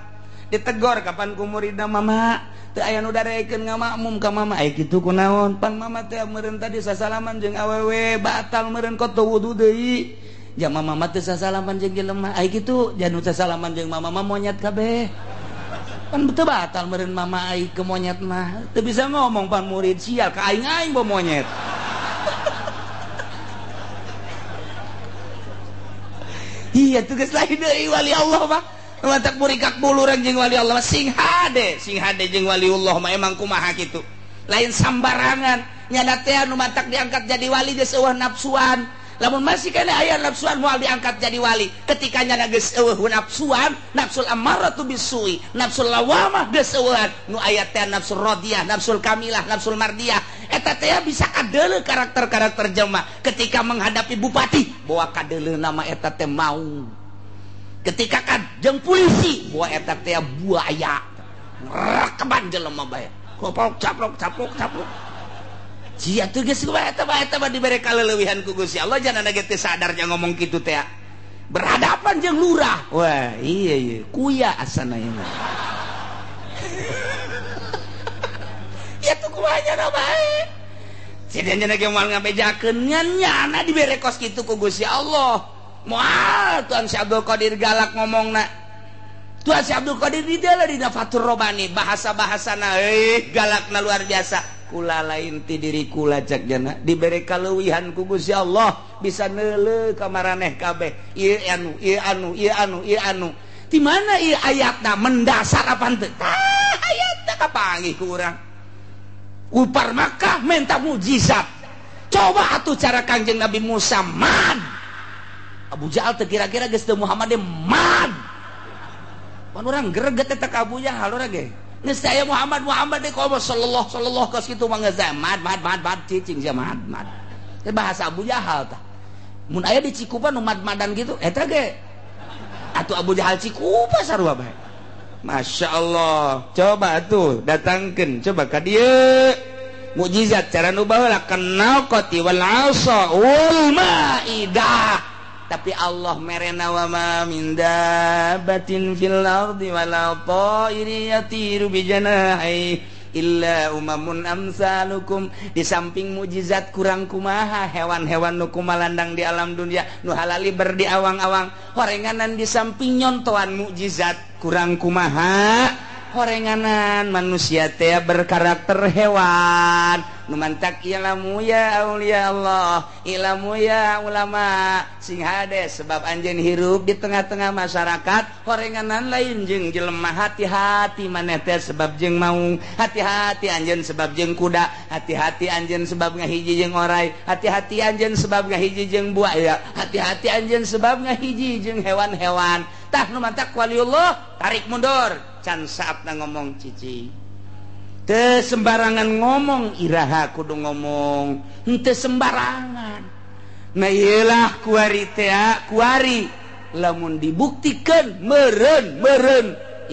Ditegor kapan ku muridna Mama teu aya nu darekeun ngamakmum ka Mama. Ai kitu kunaon? Pan Mama teh meureun tadi sasalaman jeung awewe batal meureun koto wudu deui. Jam Mama teh sasalaman jeung jelema. Ai kitu janu sasalaman jeung Mama monyet kabeh. Pan betul batal meureun Mama ai ke monyet mah teu bisa ngomong pan murid sial ka aing bae monyet. Iya tugas lain deui wali Allah mah mantak murikak bulu urang jeung wali Allah sing hade jeung waliullah mah emang kumaha kitu lain sambarangan nyana teh anu mantak diangkat jadi wali geus eueuh nafsuan. Lamun masih kana aya nafsuan moal diangkat jadi wali ketika nyana geus eueuh nafsuan, nafsul ammaratu bisui, nafsul lawamah geus eueuhan nu aya teh nafsul radiyah, nafsul kamilah, nafsul mardiyah. Eta teh bisa kadeuleu karakter-karakter jelema ketika menghadapi bupati bawa kadeuleu nama eta teh maung, ketika jeung polisi bawa eta teh buaya rakeban jelema bae caplok. Sia tuh geus eta mah dibere kaleulewihan ku Gusti Allah jangan ge teu sadarnya ngomong kitu teh berhadapan jeung lurah. Wah iya kuya asana ieu mah ya tuh kumanya na bae sidanya ge moal ngabejakeun nyana dibere kos kitu ku Gusti Allah moal Tuan Si Abdul Qadir galak ngomongna Tuan Si Abdul Qadir di dalam dina Fathur Robani bahasa-bahasana galakna luar biasa kula lain ti diri kula cak jana dibere kaleuwihan ku Gusti Allah bisa neuleuh ka maraneh kabeh ieu anu di mana ieu ayatna mendasar apa henteu ayatna kapanggih ku urang upar Makkah minta mujizat coba atuh cara Kangjeng Nabi Musa man Abu Jahal teu kira-kira geus teu Muhammad man pan urang greget eta ka Abu Jahal urang ge geus aya Muhammad teh komo sallallahu kos kitu mah geus mad cicing mad teh bahasa Abu Jahal tah mun aya di Cikupa nu mad-madan gitu eta ge atuh Abu Jahal Cikupa sarua bae Masya Allah coba atuh datangkeun coba ka dieu mukjizat cara nu baheula kenal qati wal asa wal maidah tapi Allah merena wa ma min dabbatin fil ardi wala ta'iri yatiru bi janahi illa umamun amsalukum di samping mukjizat kurang kumaha hewan-hewan nu kumalandang di alam dunia nu halali berdi awang-awang horenganan di samping nyontoan mukjizat kurang kumaha horenganan manusia teh berkarakter hewan nu mantak ilmu ya aulia Allah ilmu ya ulama sing hades sebab anjeun hirup di tengah-tengah masyarakat horenganan lain jeung jelema hati-hati maneh teh sebab jeung maung hati-hati anjeun sebab jeung kuda hati-hati anjeun sebab ngahiji jeung orai hati-hati anjeun sebab ngahiji jeung buaya hati-hati anjeun sebab ngahiji jeung hewan-hewan tah nu mantak waliullah tarik mundur can saatna ngomong cici teu sembarangan ngomong iraha kudu ngomong henteu sembarangan nah ieulah kuari teh kuari lamun dibuktikan meureun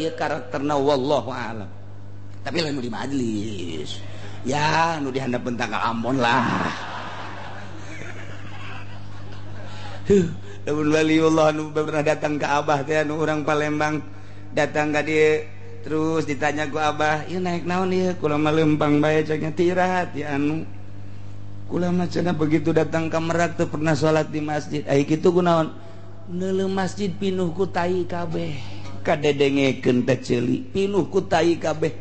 ieu karakterna wallahu a'lam tapi lamun di majelis ya nu dihandapkeun tanggal Ambon lah lamun waliullah nu pernah datang ke Abah teh anu urang Palembang datang ka dieu terus ditanya ku Abah ieu naik naon ieu kula mah lempang bae caknya tirahat ya anu kula mah cenah begitu datang ka Merak teu pernah salat di masjid ai kitu kunaon neuleuh masjid pinuh ku tai kabeh kadedengekeun teh ceuli pinuh ku tai kabeh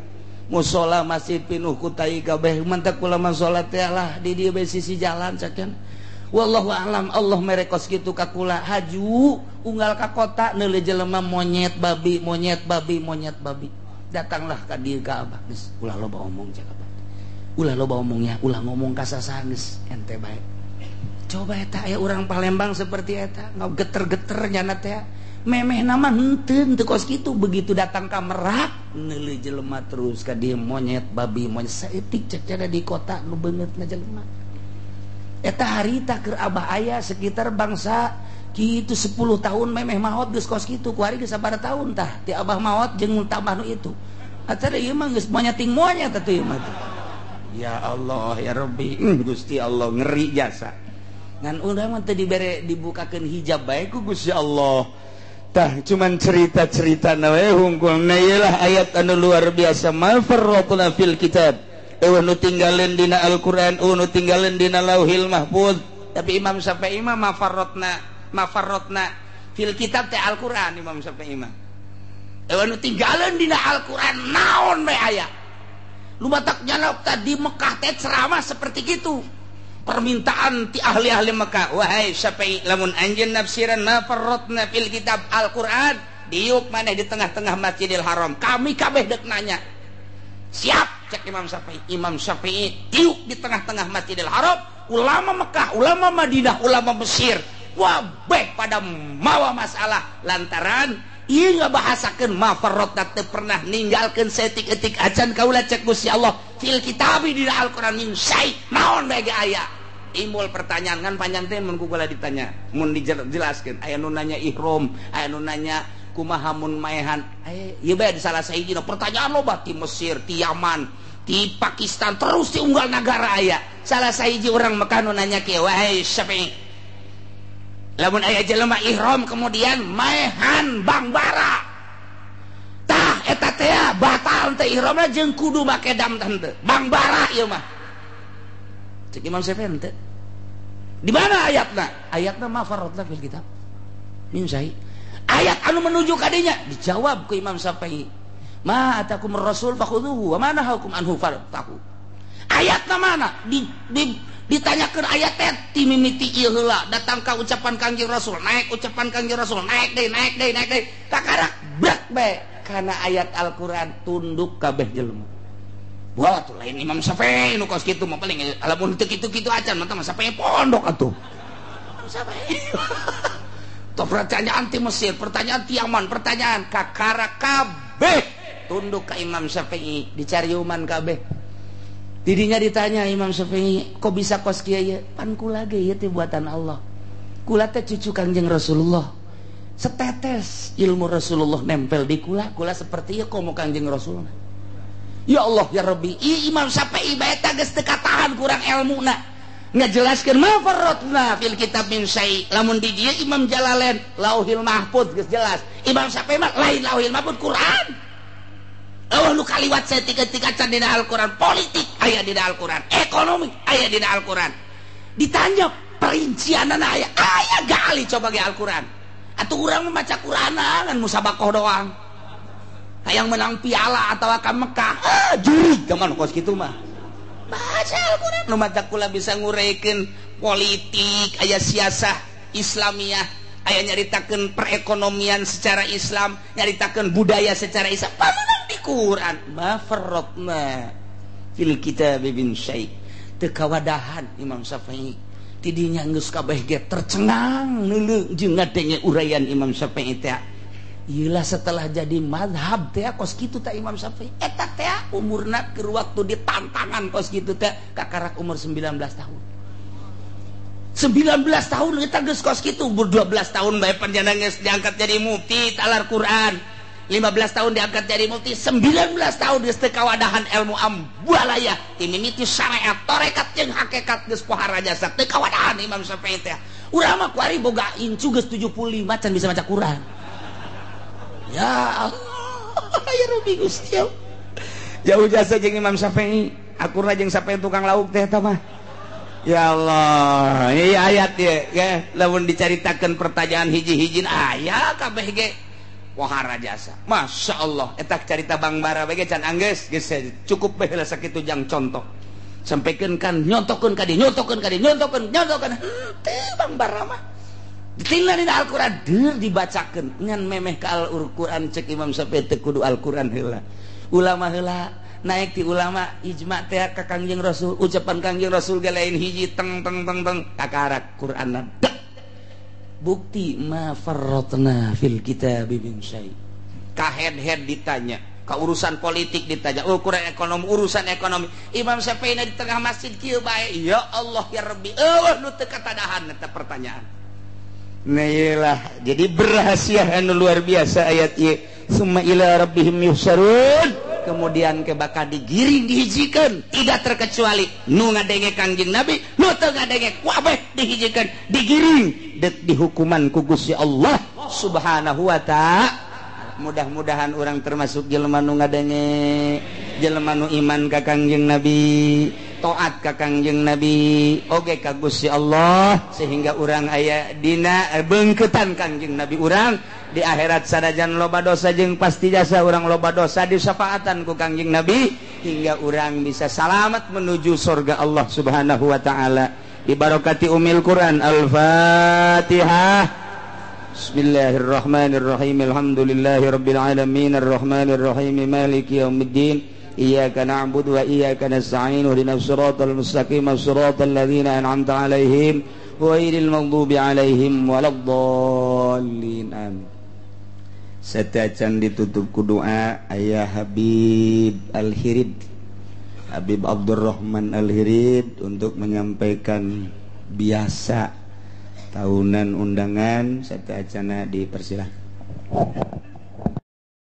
mushola masjid pinuh ku tai kabeh mantap kula mah salat teh lah di dieu bae sisi jalan caknya wallahu a'lam Allah merekos kitu ka kula haju unggal ka kota neuleuh jelema monyet babi datanglah ka dieu ka Abah geus ulah loba omong cak Abah ulah loba omongnya ulah ngomong ka sasaha geus ente bae coba eta aya urang Palembang seperti eta geter-geter nyana teh memeh nama henteu kos kitu begitu datang ka Merak neuleuh jelema terus ka dieu monyet saeutik cek cara di kota nu beungeutna jelema eta harita keur Abah aya sekitar bangsa kitu 10 tahun memeh maot geus kos kitu ku hari geus sabaraha tahun tah ti Abah maot jeung tambah nu itu acara ieu mah geus monyating monyet atuh ieu mah ya Allah ya Rabbi Gusti Allah ngeri jasa ngan urang mah teu dibere dibukakeun hijab bae ku Gusti Allah tah cuman cerita-ceritana we hungkulna ieulah ayat anu luar biasa ma farratna fil kitab nu tinggalin dina Al-Quran nu tinggalin dina Lauhil Mahfuz tapi Imam Syafi'i mah mafarrotna fil kitab teh Al-Quran Imam Syafi'i mah nu tinggalin dina Al-Quran naon we aya lu batak nyana tadi Mekah teh ceramah seperti gitu permintaan ti ahli-ahli Mekah wahai Syafi'i lamun anjeun nafsiran mafarrotna fil kitab Al-Quran diuk maneh di tengah-tengah Masjidil Haram kami kabeh deuk nanya siap cek Imam Syafi'i tiuk di tengah-tengah Masjidil Haram ulama Mekah ulama Madinah ulama Mesir wabeh pada mawa masalah lantaran ieu ngabahasakeun mafarrotna teu pernah ninggalkeun saeutik-eutik acan kaula cek Gusti Allah fil kitabi di Al-Qur'an min syai naon bae aya timbul pertanyaan kan panjang teh mun kula ditanya mun dijelaskeun aya nu nanya ihram aya nu nanya kumaha mun maehan ieu bae salah sahijina pertanyaan loba ti Mesir ti Yaman ti Pakistan terus ti unggal negara aya salah sahiji urang Mekah nu nanya kieu wahai Syafi'i lamun aya jelema ihram kemudian maehan Bang Bara tah eta teh batal batal teh ihramna jeung kudu make dam teh bang bara ieu mah cek Imam Syafi'i teh di mana ayatna ma farratna fil kitab min syai ayat anu menuju kadinya dijawab ku Imam Syafi'i ma atakum rasul fakhudhuhu wa ma nahakum anhu fartahu ayatna mana ditanyakeun ayat teh ti mimiti ieu heula datang ka ucapan Kangjeng Rasul naik ucapan Kangjeng Rasul naik deui kakarak brak bae kana ayat Al-Qur'an tunduk kabeh jelema wah tuh lain Imam Syafi'i nu kos kitu mah paling lamun teu kitu-kitu acan mah Syafi'i pondok atuh Syafi'i toh pertanyaan ti Mesir pertanyaan ti Yaman pertanyaan kakarak kabeh tunduk ka Imam Syafi'i dicariuman kabeh didinya ditanya Imam Syafi'i kok bisa kos kieu ye pan kula ge ieu teh buatan Allah kula teh cucu Kangjeng Rasulullah setetes ilmu Rasulullah nempel di kula seperti ieu komo Kangjeng Rasul ya Allah ya Rabbi Imam Syafi'i bae teh geus teu katahan kurang ilmuna ngajelaskeun ma farratna fil kitab min syai lamun di dieu Imam Jalalain Lauhil Mahfuz geus jelas Imam Syafi'i mah lain Lauhil Mahfuz Quran lu kaliwat saya tiga-tiga can dina Al-Quran politik aya dina Al-Quran ekonomi aya dina Al-Quran ditanya perincianana aya gali coba ge Al-Quran atuh urang membaca Quranan ngan musabakoh doang hayang menang piala atau ka Mekah juri kaman kos kitu mah baca Al-Quran nu maca kula bisa ngureikeun politik aya siasah Islamiyah aya nyaritakeun perekonomian secara Islam nyaritakeun budaya secara Islam di Quran ma farratna fil kitab min syai teu kawadahan Imam Syafi'i tidinya geus kabeh ge tercengang neuleuh jeung ngadenge uraian Imam Syafi'i teh ieulah setelah jadi mazhab teh kos kitu teh Imam Syafi'i eta teh umurna keur waktu ditantangan kos kitu teh kakarak umur 19 tahun 19 tahun kita geus kos kitu umur 12 tahun bae panjana geus diangkat jadi mufti talar Quran 15 tahun diangkat jadi mufti 19 tahun geus teu kawadahan ilmu ambalaya ti mimiti syariat tarekat jeung hakikat geus pohara jasa teu kawadahan Imam Syafi'i teh urang mah kuari boga incu geus 75 can bisa maca Quran ya Allah ya Rabbi Gusti jauh jasa jeung Imam Syafi'i akurna jeung Syafi'i tukang lauk teh eta mah ya Allah ieu ayat ya lamun dicaritakeun pertanyaan hiji-hijin aya kabeh ge wahara jasa Masya Allah etak carita Bang Bara bagi can angges cukup bae sakitu jang contoh sampaikan kan nyontokeun ka dieu nyontokeun teh Bang Bara mah ditinggal dina Al-Qur'an deur dibacakeun ngan memeh ka Al-Qur'an cek Imam Syafi'i teh kudu Al-Qur'an heula ulama heula naik ti ulama ijma teh ka Kangjeng Rasul ucapan Kangjeng Rasul ge lain hiji teng kakarak Qur'anna bukti ma farratna fil kitab min syai ka head ditanya ka urusan politik ditanya ukuran ekonomi urusan ekonomi Imam Syafi'i di tengah masjid kieu bae ya Allah ya Rabbi nu teu katadahan eta pertanyaan nah iyalah jadi berhasil anu luar biasa ayat ieu summa ila rabbihim yuhsyarun kemudian ke bakal digiring dihijikeun tidak terkecuali nu ngadenge Kangjeng Nabi nu teu ngadenge kabeh dihijikeun digiring dek dihukuman ku Gusti Allah Subhanahu wa ta'ala mudah-mudahan orang termasuk jelema nu ngadenge jelema nu iman ka Kangjeng Nabi taat ka Kangjeng Nabi oge ka Gusti Allah sehingga urang aya dina beungkeutan Kangjeng Nabi urang di akhirat sadajan loba dosa jeung pasti jasa urang loba dosa disyafaatan ku Kangjeng Nabi hingga urang bisa selamat menuju surga Allah Subhanahu wa taala bi barakati umil Quran Al-Fatihah Bismillahirrahmanirrahim Alhamdulillahirabbil alamin arrahmanir rahim maliki yaumiddin iyyaka na'budu wa iyyaka nasta'in ihdinas siratal mustaqim siratal ladzina an'amta 'alaihim ghairil maghdubi 'alaihim waladdallin amin. Satacan ditutup ku doa aya Habib Al-Hirid Habib Abdurrahman Al-Hirid untuk menyampaikan biasa tahunan undangan satacana dipersilahkan.